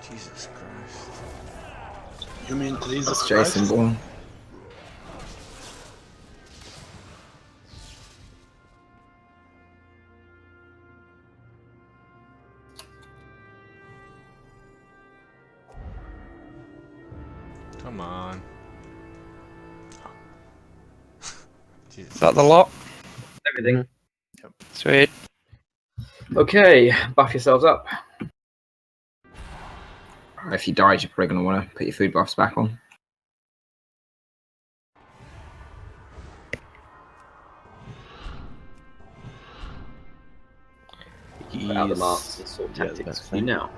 Jesus Christ. You mean Jesus That's Christ? Jason Bourne. Come on. Jesus. Is that the lot? Everything. Yep. Sweet. Okay, buff yourselves up. If you died, you're probably going to want to put your food buffs back on. Put out the marks and sort of tactics for you now.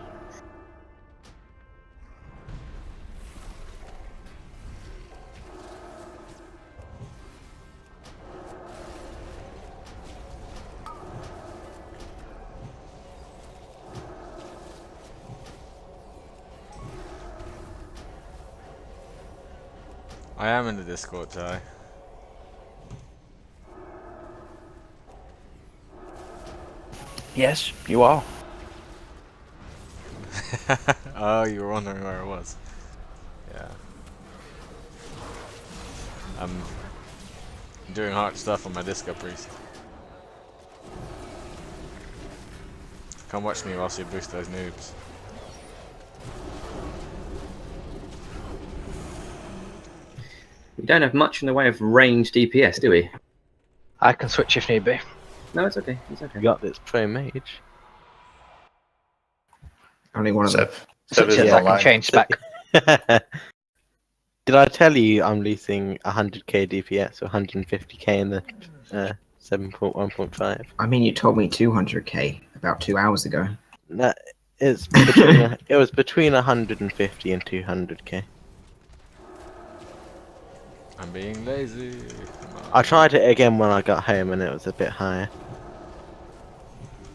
I am in the Discord, Ty. Yes, you are. Oh, you were wondering where it was. Yeah. I'm doing hard stuff on my Disco Priest. Come watch me whilst you boost those noobs. We don't have much in the way of ranged DPS, do we? I can switch if need be. No, it's okay. It's okay. You got this pro mage. Only one of them. Switch if I can change spec. Did I tell you I'm losing 100k DPS or 150k in the 7.1.5? I mean, you told me 200k about 2 hours ago. No, it's between it was between 150 and 200k. I'm being lazy. I tried it again when I got home and it was a bit higher.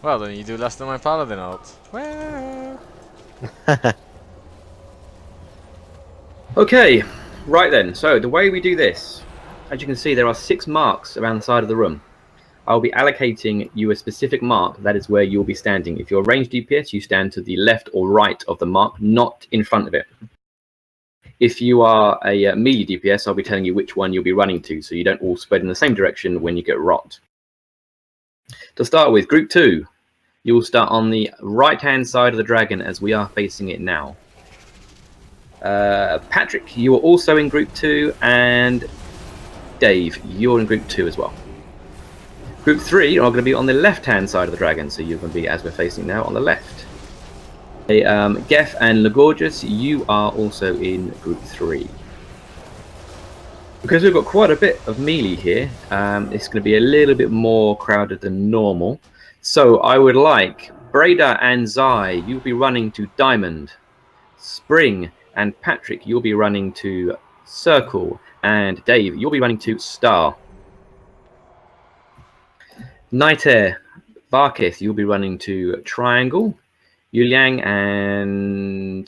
Well, then you do less than my paladin ult. Well. Okay, right then. So the way we do this, as you can see, there are 6 marks around the side of the room. I'll be allocating you a specific mark. That is where you'll be standing. If you're ranged DPS, you stand to the left or right of the mark, not in front of it. If you are a melee DPS, I'll be telling you which one you'll be running to, so you don't all spread in the same direction when you get rot. To start with, Group 2. You will start on the right-hand side of the dragon as we are facing it now. Patrick, you are also in Group 2, and Dave, you're in Group 2 as well. Group 3 are going to be on the left-hand side of the dragon, so you're going to be, as we're facing now, on the left. Geff and Legorgius, you are also in Group 3. Because we've got quite a bit of melee here, it's going to be a little bit more crowded than normal. So I would like Breda and Zai, you'll be running to Diamond. Spring and Patrick, you'll be running to Circle. And Dave, you'll be running to Star. Night Air, Varkith, you'll be running to Triangle. Yuliang and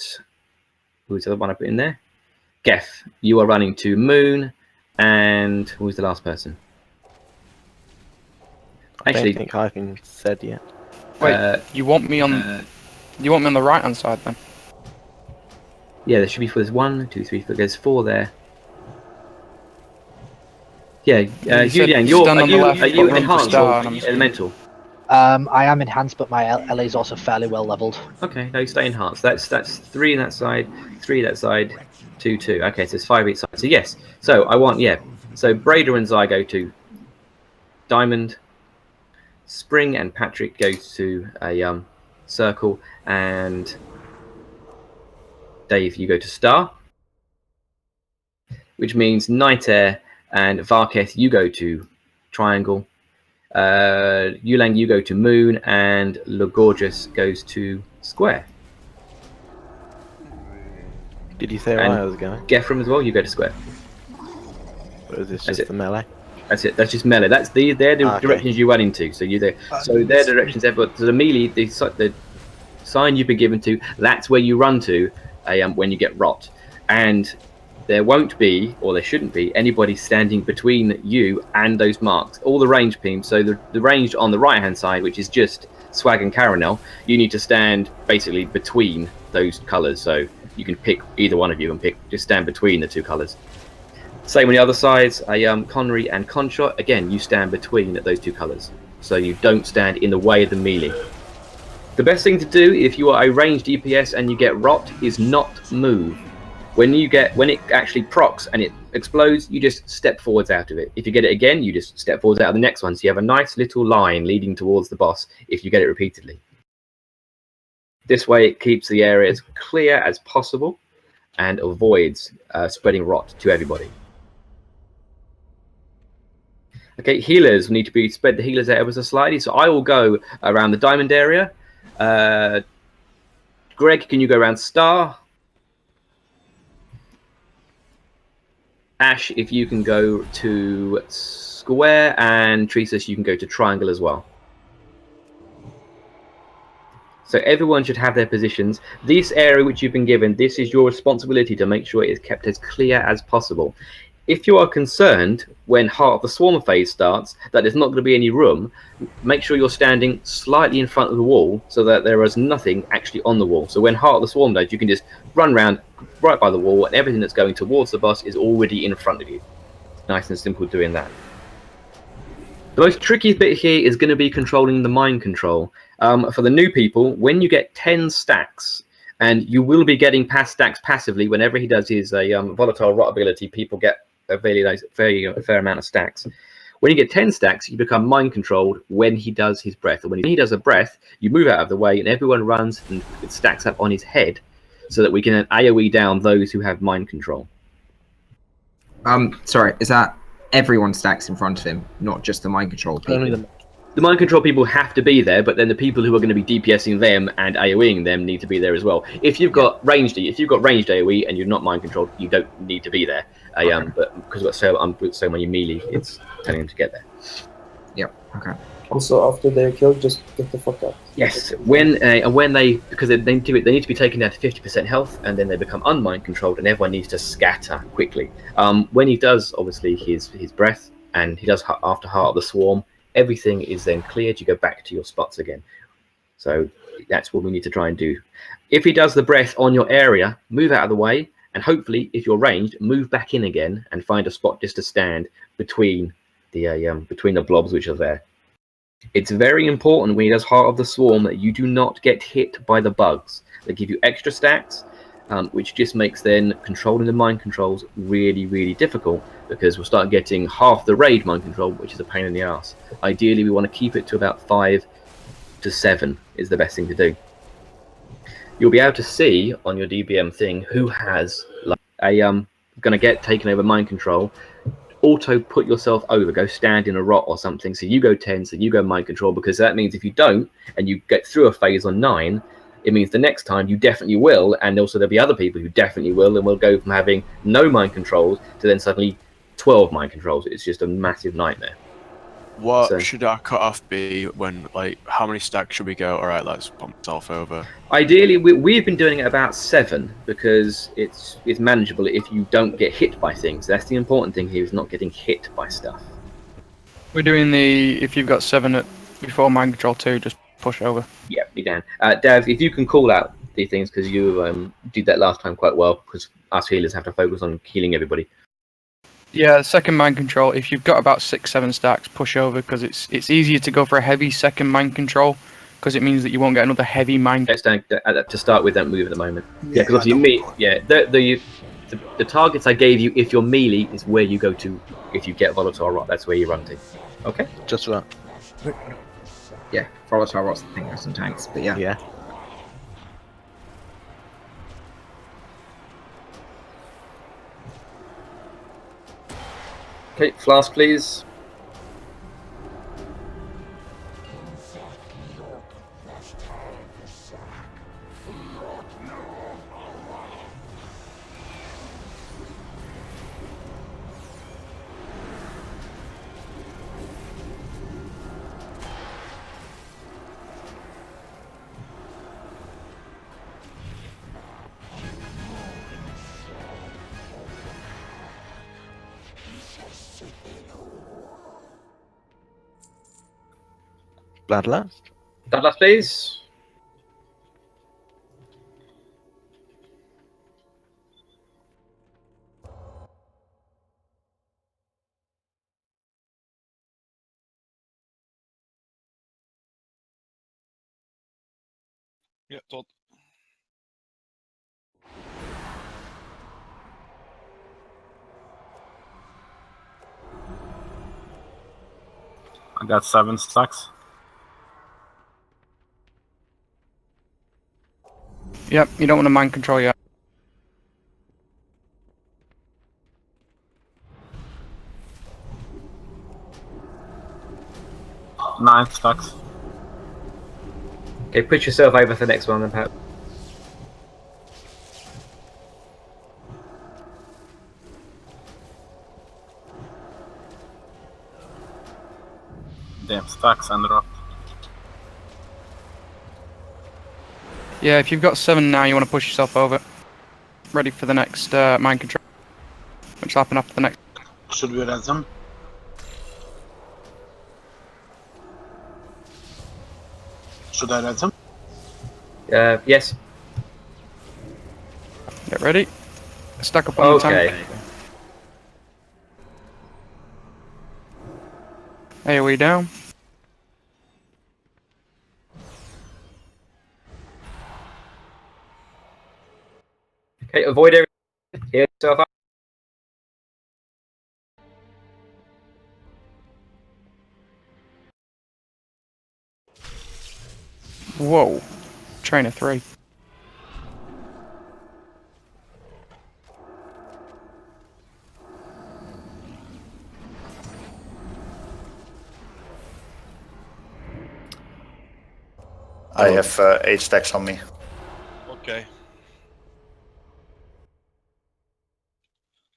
who's the other one I put in there? Geff, you are running to Moon, and who was the last person? Actually, I don't think I've been said yet. Wait, you want me on the right hand side then? Yeah, there should be 4. There's 1, 2, 3, 4. There's 4 there. Yeah, Yuliang, are you enhanced or elemental? I am enhanced, but my LA is also fairly well leveled. Okay, no, stay enhanced. That's 3 on that side, 3 that side, 2, 2. Okay, so it's 5 each side. So yes, so I want, yeah. So Breda and Zai go to Diamond. Spring and Patrick go to a Circle, and Dave, you go to Star. Which means Night Air and Varketh, you go to Triangle. Yulang, you go to Moon, and Legorgius goes to Square. Did you say where I was going? Gephram as well, you go to Square. Or is this just the melee? That's it. That's just melee. They're the directions you run into. So you there. So their directions. So the melee, the sign you've been given to, that's where you run to when you get rot. And there won't be, or there shouldn't be, anybody standing between you and those marks. All the range teams. So the range on the right hand side, which is just swag and caramel, you need to stand basically between those colours. So you can pick either one of you and just stand between the two colours. Same on the other sides, Connery and Conshot, again, you stand between those two colours. So you don't stand in the way of the melee. The best thing to do if you are a ranged DPS and you get rot is not move. When it actually procs and it explodes, you just step forwards out of it. If you get it again, you just step forwards out of the next one. So you have a nice little line leading towards the boss if you get it repeatedly. This way it keeps the area as clear as possible and avoids spreading rot to everybody. Okay, healers need to spread the healers out ever so slightly. So I will go around the diamond area. Greg, can you go around star? Ash, if you can go to square, and Tresus, you can go to triangle as well. So everyone should have their positions. This area which you've been given, this is your responsibility to make sure it is kept as clear as possible. If you are concerned when Heart of the Swarm phase starts that there's not going to be any room, make sure you're standing slightly in front of the wall so that there is nothing actually on the wall. So when Heart of the Swarm does, you can just run around right by the wall and everything that's going towards the boss is already in front of you. Nice and simple doing that. The most tricky bit here is going to be controlling the mind control. For the new people, when you get 10 stacks, and you will be getting past stacks passively whenever he does his volatile rot ability, people get a fair amount of stacks. When you get 10 stacks, you become mind controlled when he does his breath. And when he does a breath, you move out of the way and everyone runs and it stacks up on his head so that we can then AoE down those who have mind control. Sorry, is that everyone stacks in front of him, not just the mind control people? The mind control people have to be there, but then the people who are going to be DPSing them and AoEing them need to be there as well. If you've got ranged AoE and you're not mind controlled, you don't need to be there. Okay. But because we've got so many melee, it's telling them to get there. Yep. Okay. Also, after they're killed, just get the fuck out. Yes, because they need to be taken down to 50% health, and then they become unmind controlled, and everyone needs to scatter quickly. When he does, obviously, his breath, and he does after Heart of the Swarm, everything is then cleared. You go back to your spots again. So that's what we need to try and do. If he does the breath on your area, move out of the way, and hopefully, if you're ranged, move back in again and find a spot just to stand between the blobs which are there. It's very important when he does Heart of the Swarm that you do not get hit by the bugs. They give you extra stacks, which just makes then controlling the mind controls really, really difficult, because we'll start getting half the raid mind control, which is a pain in the ass. Ideally, we want to keep it to about 5 to 7 is the best thing to do. You'll be able to see on your DBM thing who has like going to get taken over mind control. Auto put yourself over, go stand in a rot or something, so you go 10, so you go mind control, because that means if you don't and you get through a phase on 9, it means the next time you definitely will, and also there'll be other people who definitely will, and we'll go from having no mind controls to then suddenly 12 mind controls. It's just a massive nightmare. What should our cutoff be when, like, how many stacks should we go? All right, let's pump myself over. Ideally, we've been doing it about 7 because it's manageable if you don't get hit by things. That's the important thing here, is not getting hit by stuff. We're doing if you've got 7 before mind control 2, just push over. Yeah, be down. Dav, if you can call out these things, because you did that last time quite well, because us healers have to focus on healing everybody. Yeah, second mind control. If you've got about 6-7 stacks, push over, because it's easier to go for a heavy second mind control, because it means that you won't get another heavy mind. Let's to start with, don't move at the moment. Yeah, because obviously the targets I gave you, if you're melee, is where you go to. If you get volatile rot, that's where you run to. Okay. Just for that. Yeah, volatile rot's the thing, some tanks, but yeah. Yeah. Okay, flask, please. Bloodlust. Bloodlust, please. Yeah, Todd. I got 7 stacks. Yep, you don't want to mind control yet. Nine stacks. Okay, put yourself over for the next one then, Pat. Damn, stacks and drop. Yeah, if you've got 7 now, you want to push yourself over. Ready for the next mind control. Which will happen after the next. Should we res them? Should I res them? Yes. Get ready. Stack up on the tank. Okay. AoE down. Okay, avoid everything. Heal yourself up. Whoa. Trainer 3. I have 8 stacks on me. Okay.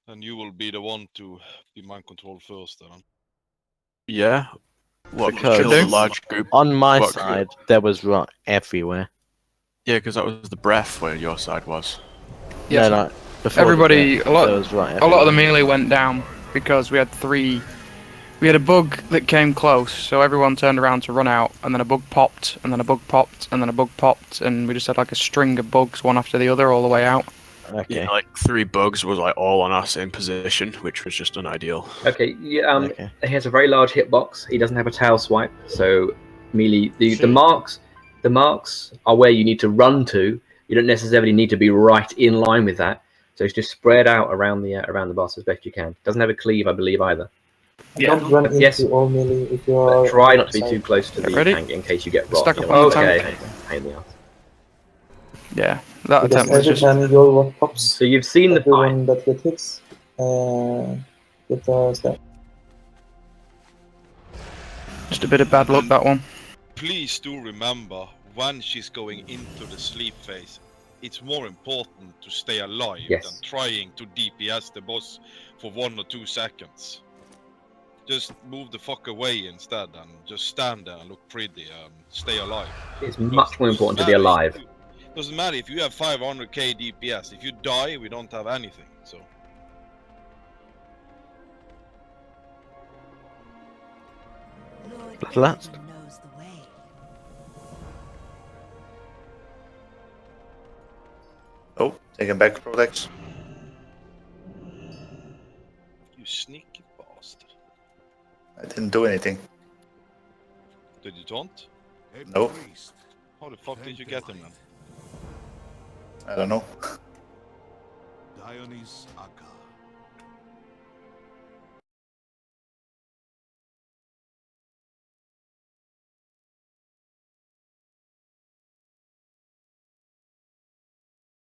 Then you will be the one to be mind control first, then. Yeah. What, Because kill the large group? on my What, side, there was rot everywhere. Yeah, because that was the breath where your side was. Yes. No, before Everybody, the a lot there was rot of the everywhere. melee went down because we had 3. We had a bug that came close, so everyone turned around to run out, and then a bug popped, and then a bug popped, and then a bug popped, and we just had like a string of bugs, one after the other, all the way out. Okay. Yeah, like 3 bugs was like all on our same position, which was just unideal. Okay, yeah, Okay. he has a very large hitbox. He doesn't have a tail swipe, so melee. The marks are where you need to run to. You don't necessarily need to be right in line with that. So it's just spread out around the boss as best you can. Doesn't have a cleave, I believe, either. Don't run into Yes. all melee if you are. But try on not to be outside. too close to Get the ready. tank in case you get rot. Stack You up know, on the okay. tank. Pain in the ass. Yeah, that Because attempt was every just. time your what pops, So you've seen the fight. everyone that get hits, get a stack. Just a bit of bad luck, that one. Please do remember, when she's going into the sleep phase, it's more important to stay alive Yes. than trying to DPS the boss for 1 or 2 seconds. Just move the fuck away instead and just stand there and look pretty and stay alive. It's much more important to be alive. Doesn't matter if you have 500k DPS. If you die, we don't have anything. So Last. Oh, taking back protects. you sneaky bastard. I didn't do anything. Did you don't? No, How the fuck did you get him then? I don't know. Dionys Akka.